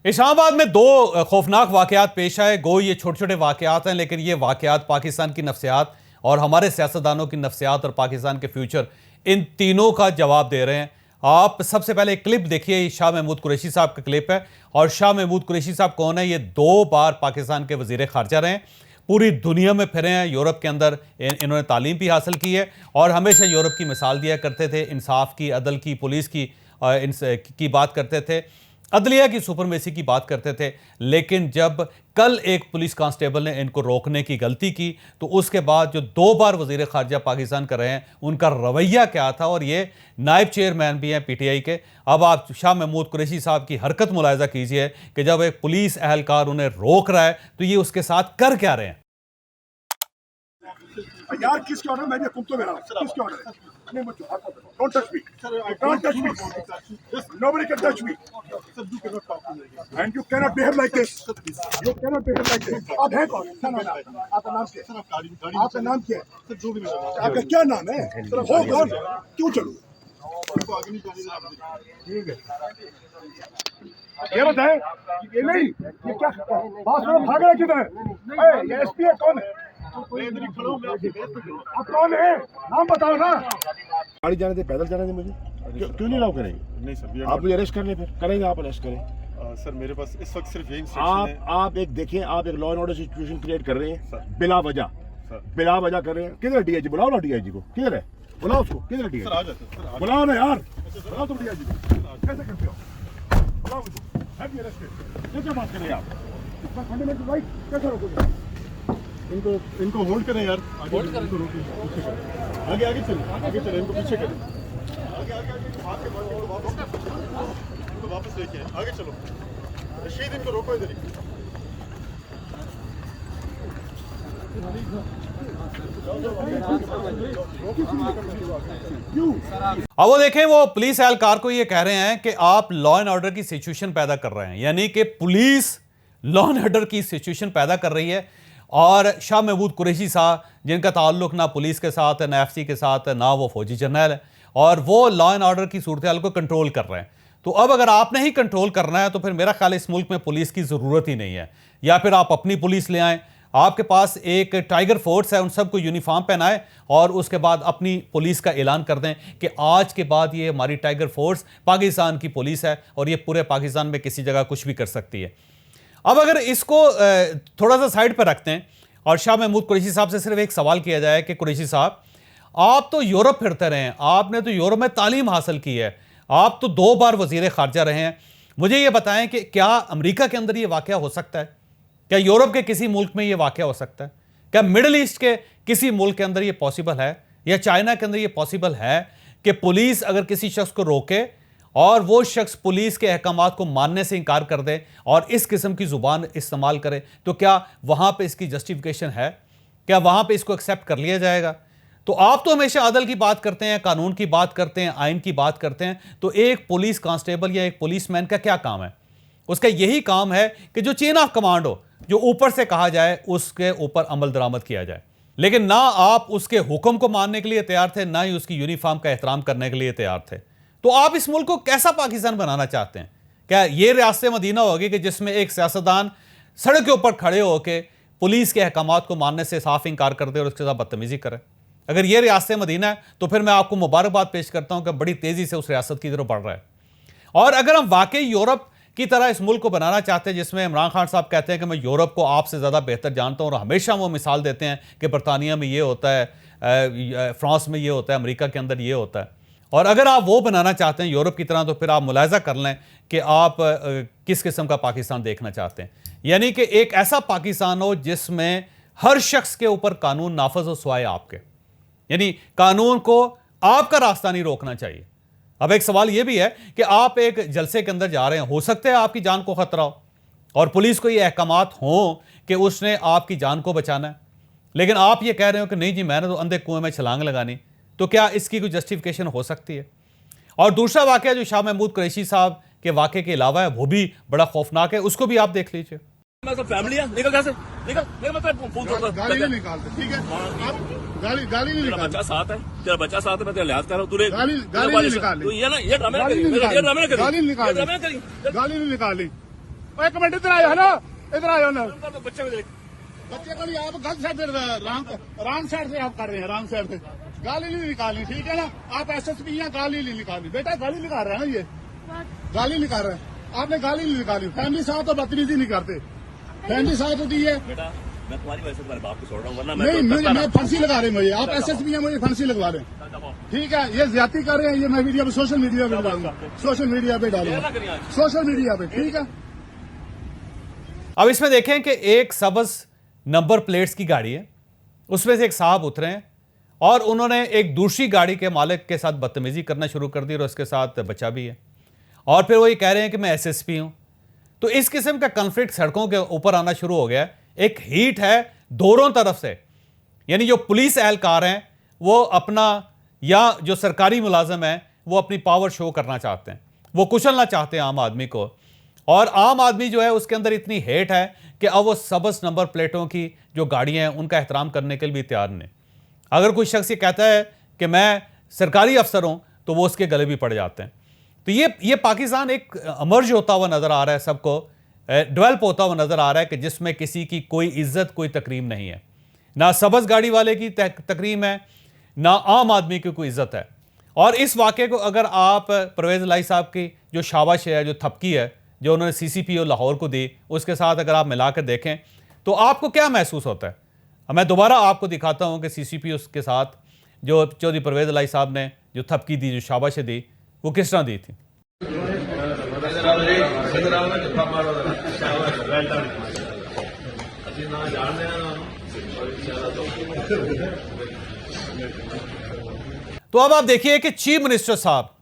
इस्लामाबाद में दो खौफनाक वाकयात पेश आए। गो ये छोटे छोटे वाकयात हैं, लेकिन ये वाकयात पाकिस्तान की नफ्सियात और हमारे सियासतदानों की नफ्सियात और पाकिस्तान के फ्यूचर, इन तीनों का जवाब दे रहे हैं। आप सबसे पहले एक क्लिप देखिए, शाह महमूद कुरैशी साहब का क्लिप है। और शाह महमूद कुरैशी साहब कौन है? ये 2 बार पाकिस्तान के वजीर खारजा रहे हैं, पूरी दुनिया में फिरे हैं, यूरोप के अंदर इन्होंने तालीम भी हासिल की है और हमेशा यूरोप की मिसाल दिया करते थे, इंसाफ की, अदल की, पुलिस की बात करते थे, अदलिया की सुपरमेसी की बात करते थे। लेकिन जब कल एक पुलिस कांस्टेबल ने इनको रोकने की गलती की, तो उसके बाद जो 2 बार वजीर खारजा पाकिस्तान कर रहे हैं, उनका रवैया क्या था? और ये नायब चेयरमैन भी हैं पीटीआई के। अब आप शाह महमूद कुरैशी साहब की हरकत मुलाहिजा कीजिए कि जब एक पुलिस एहलकार उन्हें रोक रहा है तो ये उसके साथ कर क्या रहे हैं। यार किसके ऑर्डर? मैंने तुम तो मेरा किसके ऑर्डर? नहीं मत don't touch me, don't touch me, nobody can touch me and you cannot behave like this, you cannot behave like this। आप हैं कौन? आपका नाम क्या है? आपका नाम क्या है? आपका क्या नाम है? हो कौन? क्यों चलूं? ठीक है, ये बताएं, ये नहीं, ये क्या बात में भाग रहा किधर? ये एसपी है कौन है? आप कौन है? नाम बताओ ना। गाड़ी जाने दे, पैदल जाने दे मुझे। क्यों नहीं अलाउ करेंगे? नहीं सर, आप मुझे अरेस्ट कर ले, फिर करेंगे, आप अरेस्ट करें। सर मेरे पास इस वक्त सिर्फ यही इंस्ट्रक्शन है। आप एक देखिए, आप एक law and order situation create कर रहे हैं बिला वजह, बिला वजह कर रहे हैं। किधर डीआईजी? बुलाओ ना डीआईजी को, किधर है? बुलाओ उसको, किधर डीआईजी? बुलाओ ना यार, बुलाओ तुम डीआईजी को। कैसे करते हो? बुलाओ उसको, हैव अरेस्टेड। कैसे बात कर रहे हैं आप? फंडामेंटल राइट कैसे रोकोगे? इनको होल्ड करें यार, होल्ड करें, इनको रोकिए, पीछे करें, आगे आगे चलें, इनको पीछे करें, आगे इनको वापस लेके आए, आगे चलो। रशीद, इनको रोको इधर ही। अब वो देखें, वो पुलिस एहलकार को ये कह रहे हैं कि आप लॉ एंड ऑर्डर की सिचुएशन पैदा कर रहे हैं, यानी कि पुलिस लॉ एंड ऑर्डर की सिचुएशन पैदा कर रही है। और शाह महमूद कुरैशी साहब, जिनका ताल्लुक ना पुलिस के साथ है, ना एफसी के साथ है, ना वो फौजी जर्नल है, और वो लॉ एंड ऑर्डर की सूरत हाल को कंट्रोल कर रहे हैं। तो अब अगर आपने ही कंट्रोल करना है तो फिर मेरा ख्याल इस मुल्क में पुलिस की ज़रूरत ही नहीं है। या फिर आप अपनी पुलिस ले आएँ, आपके पास एक टाइगर फोर्स है, उन सबको यूनिफॉर्म पहनाएं और उसके बाद अपनी पुलिस का ऐलान कर दें कि आज के बाद ये हमारी टाइगर फोर्स पाकिस्तान की पुलिस है और ये पूरे पाकिस्तान में किसी जगह कुछ भी कर सकती है। अब अगर इसको थोड़ा सा साइड पर रखते हैं और शाह महमूद कुरैशी साहब से सिर्फ एक सवाल किया जाए कि कुरैशी साहब, आप तो यूरोप फिरते रहे हैं, आपने तो यूरोप में तालीम हासिल की है, आप तो 2 बार वजीर खारजा रहे हैं, मुझे ये बताएं कि क्या अमेरिका के अंदर ये वाक़या हो सकता है? क्या यूरोप के किसी मुल्क में ये वाक़या हो सकता है? क्या मिडिल ईस्ट के किसी मुल्क के अंदर ये पॉसिबल है? या चाइना के अंदर ये पॉसिबल है कि पुलिस अगर किसी शख्स को रोके और वो शख्स पुलिस के अहकामात को मानने से इनकार कर दे और इस किस्म की ज़ुबान इस्तेमाल करे, तो क्या वहाँ पे इसकी जस्टिफिकेशन है? क्या वहाँ पे इसको एक्सेप्ट कर लिया जाएगा? तो आप तो हमेशा अदल की बात करते हैं, कानून की बात करते हैं, आइन की बात करते हैं, तो एक पुलिस कांस्टेबल या एक पुलिसमैन का क्या काम है? उसका यही काम है कि जो चेन ऑफ कमांड हो, जो ऊपर से कहा जाए उसके ऊपर अमल दरामद किया जाए। लेकिन ना आप उसके हुक्म को मानने के लिए तैयार थे, ना ही उसकी यूनिफॉर्म का एहतराम करने के लिए तैयार थे। तो आप इस मुल्क को कैसा पाकिस्तान बनाना चाहते हैं? क्या ये रियासत मदीना होगी कि जिसमें एक सियासतदान सड़क के ऊपर खड़े होकर पुलिस के अहकामात को मानने से साफ इनकार कर दे और उसके साथ बदतमीजी करे? अगर ये रियासत मदीना है तो फिर मैं आपको मुबारकबाद पेश करता हूं कि बड़ी तेजी से उस रियासत की तरफ बढ़ रहा है। और अगर हम वाकई यूरोप की तरह इस मुल्क को बनाना चाहते हैं, जिसमें इमरान खान साहब कहते हैं कि मैं यूरोप को आपसे ज़्यादा बेहतर जानता हूं, और हमेशा वो मिसाल देते हैं कि बरतानिया में ये होता है, फ्रांस में ये होता है, अमेरिका के अंदर ये होता है, और अगर आप वो बनाना चाहते हैं यूरोप की तरह, तो फिर आप मुलाहिजा कर लें कि आप किस किस्म का पाकिस्तान देखना चाहते हैं। यानी कि एक ऐसा पाकिस्तान हो जिसमें हर शख्स के ऊपर कानून नाफज हो सिवाय आपके, यानी कानून को आपका रास्ता नहीं रोकना चाहिए। अब एक सवाल यह भी है कि आप एक जलसे के अंदर जा रहे हैं, हो सकता है आपकी जान को खतरा हो और पुलिस को ये अहकामात हों कि उसने आपकी जान को बचाना है, लेकिन आप ये कह रहे हो कि नहीं जी मैंने तो अंधे कुएं में छलांग लगानी, तो क्या इसकी कोई जस्टिफिकेशन हो सकती है? और दूसरा वाकया जो शाह महमूद कुरैशी साहब के वाकये के अलावा है, वो भी बड़ा खौफनाक है, उसको भी आप देख लीजिए। मैं तो फैमिली है, निकल कैसे निकल मैं फोन करता गाली नहीं निकालते, ठीक है? आप गाली नहीं निकालते। बच्चा साथ है, तेरा बच्चा साथ है, मैं तेरा लिहाज कर रहा हूँ, तूने गाली नहीं निकाली, तो ये ना, ये ड्रामे ना करी, ये ड्रामे ना करी, गाली नहीं निकाली, ड्रामे ना करी, गाली नहीं निकाली। एक मिनट इधर आयो, हेलो इधर आयो ना। तो बच्चे को देख बच्चे को आप गलत साइड रॉन्ग साइड से आप कर रहे हैं, रॉन्ग साइड से गाली नहीं निकालनी, ठीक है ना। आप SSP हैं, गाली नहीं निकालनी। बेटा गाली निकाल रहे हैं ना, ये गाली निकाल रहे हैं, आपने गाली नहीं निकाली। फैमिली साथ तो बदतमीजी नहीं करते, फैमिली साथ होती है। बेटा मैं तुम्हारी वजह से तुम्हारे बाप को छोड़ रहा हूँ, वरना नहीं मैं मैं फांसी लगा रहे हैं मुझे, आप SSP हैं, मुझे फांसी लगवा रहे हैं, ठीक है। ये ज्यादती कर रहे हैं, ये मैं वीडियो पे सोशल मीडिया पे डालूंगा, सोशल मीडिया पे डालूंगा, सोशल मीडिया पे, ठीक है। अब इसमें देखें कि एक सबस नंबर प्लेट्स की गाड़ी है, उसमें से एक साहब उतरे हैं और उन्होंने एक दूसरी गाड़ी के मालिक के साथ बदतमीजी करना शुरू कर दी और उसके साथ बच्चा भी है, और फिर वो ये कह रहे हैं कि मैं SSP हूं। तो इस किस्म का कॉन्फ्लिक्ट सड़कों के ऊपर आना शुरू हो गया। एक हीट है दोनों तरफ से, यानी जो पुलिस एहलकार हैं वो अपना, या जो सरकारी मुलाजिम हैं वो अपनी पावर शो करना चाहते हैं, वो कुचलना चाहते हैं आम आदमी को, और आम आदमी जो है उसके अंदर इतनी हेट है कि अब वो सबस नंबर प्लेटों की जो गाड़ियां हैं उनका एहतराम करने के लिए भी तैयार नहीं। अगर कोई शख्स ये कहता है कि मैं सरकारी अफसर हूं तो वो उसके गले भी पड़ जाते हैं। तो ये पाकिस्तान एक अमर्ज होता हुआ नजर आ रहा है, सबको डेवलप होता हुआ नजर आ रहा है कि जिसमें किसी की कोई इज्जत, कोई तकरीम नहीं है, ना सबस गाड़ी वाले की तकरीम है, ना आम आदमी की कोई इज्जत है। और इस वाक़े को अगर आप परवेज़ इलाही साहब की जो शाबाश है, जो थपकी है जो उन्होंने CCPO लाहौर को दी, उसके साथ अगर आप मिलाकर देखें तो आपको क्या महसूस होता है। मैं दोबारा आपको दिखाता हूं कि CCPO के साथ जो चौधरी परवेज़ इलाही साहब ने जो थपकी दी, जो शाबाश दी, वो किस तरह दी थी। तो अब आप देखिए कि चीफ मिनिस्टर साहब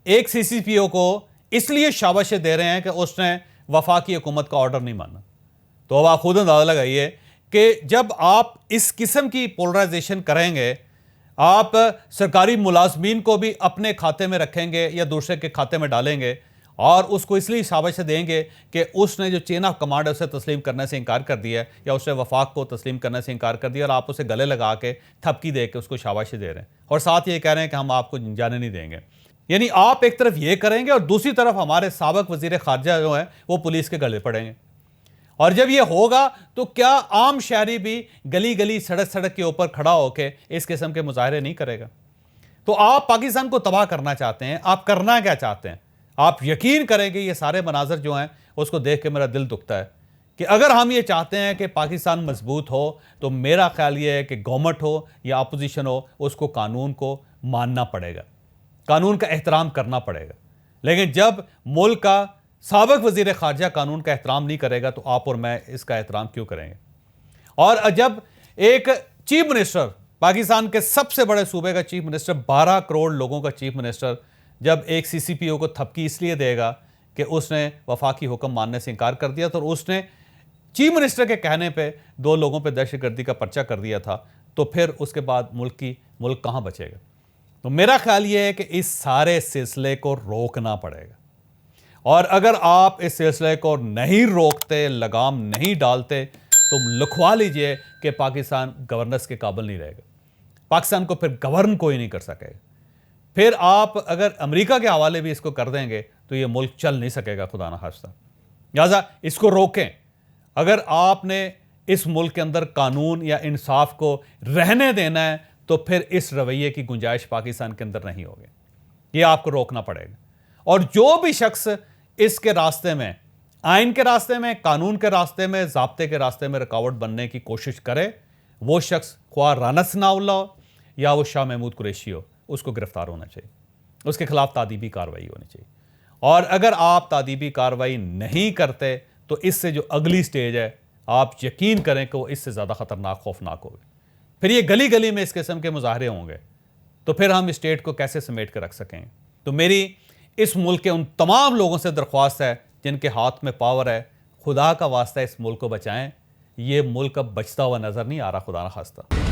एक CCPO को इसलिए शाबाशी दे रहे हैं कि उसने वफाकी हुकूमत का ऑर्डर नहीं माना। तो अब आप खुद अंदाजा लगाइए कि जब आप इस किस्म की पोलराइजेशन करेंगे, आप सरकारी मुलाजमीन को भी अपने खाते में रखेंगे या दूसरे के खाते में डालेंगे और उसको इसलिए शाबाशी देंगे कि उसने जो चेन ऑफ कमांड है उसे तस्लीम करने से इनकार कर दिया है या उसने वफाक को तस्लीम करने से इनकार कर दिया, और आप उसे गले लगा के थपकी दे के उसको शाबाशी दे रहे हैं और साथ ये कह रहे हैं कि हम आपको जाने नहीं देंगे। यानी आप एक तरफ ये करेंगे और दूसरी तरफ हमारे साबिक वजीर खारजा जो है वो पुलिस के गले पड़ेंगे। और जब ये होगा तो क्या आम शहरी भी गली गली सड़क सड़क के ऊपर खड़ा होकर इस किस्म के मुजाहरे नहीं करेगा। तो आप पाकिस्तान को तबाह करना चाहते हैं, आप करना क्या चाहते हैं? आप यकीन करेंगे ये सारे मनाजर जो हैं उसको देख के मेरा दिल दुखता है कि अगर हम ये चाहते हैं कि पाकिस्तान मजबूत हो तो मेरा ख्याल ये है कि गवर्नमेंट हो या अपोजिशन हो, उसको कानून को मानना पड़ेगा, कानून का एहतराम करना पड़ेगा। लेकिन जब मुल्क का साबिक वजीर खारजा कानून का एहतराम नहीं करेगा तो आप और मैं इसका एहतराम क्यों करेंगे? और जब एक चीफ मिनिस्टर, पाकिस्तान के सबसे बड़े सूबे का चीफ मिनिस्टर, 12 करोड़ लोगों का चीफ मिनिस्टर, जब एक CCPO को थपकी इसलिए देगा कि उसने वफाकी हुक्म मानने से इनकार कर दिया, तो उसने चीफ मिनिस्टर के कहने पे 2 लोगों पे दहशतगर्दी का पर्चा कर दिया था, तो फिर उसके बाद मुल्क कहाँ बचेगा? तो मेरा ख्याल ये है कि इस सारे सिलसिले को रोकना पड़ेगा, और अगर आप इस सिलसिले को नहीं रोकते, लगाम नहीं डालते, तो लिखवा लीजिए कि पाकिस्तान गवर्नेंस के काबिल नहीं रहेगा, पाकिस्तान को फिर गवर्न कोई नहीं कर सकेगा। फिर आप अगर अमेरिका के हवाले भी इसको कर देंगे तो ये मुल्क चल नहीं सकेगा, खुदा ना खास्ता। लिहाजा इसको रोकें। अगर आपने इस मुल्क के अंदर कानून या इंसाफ को रहने देना है तो फिर इस रवैये की गुंजाइश पाकिस्तान के अंदर नहीं होगी, ये आपको रोकना पड़ेगा। और जो भी शख्स इसके रास्ते में, आइन के रास्ते में, कानून के रास्ते में, ज़ाब्ते के रास्ते में रुकावट बनने की कोशिश करे, वो शख्स ख्वाह राना सनाउल्लाह हो या वो शाह महमूद कुरैशी हो, उसको गिरफ्तार होना चाहिए, उसके खिलाफ तादीबी कार्रवाई होनी चाहिए। और अगर आप तादीबी कार्रवाई नहीं करते तो इससे जो अगली स्टेज है, आप यकीन करें कि वो इससे ज़्यादा ख़तरनाक, खौफनाक होगी। फिर ये गली गली में इस किस्म के मुजाहरे होंगे, तो फिर हम स्टेट को कैसे समेट कर रख सकेंगे? तो मेरी इस मुल्क के उन तमाम लोगों से दरख्वास्त है जिनके हाथ में पावर है, खुदा का वास्ता इस मुल्क को बचाएं। ये मुल्क अब बचता हुआ नज़र नहीं आ रहा, खुदा ना खास्ता।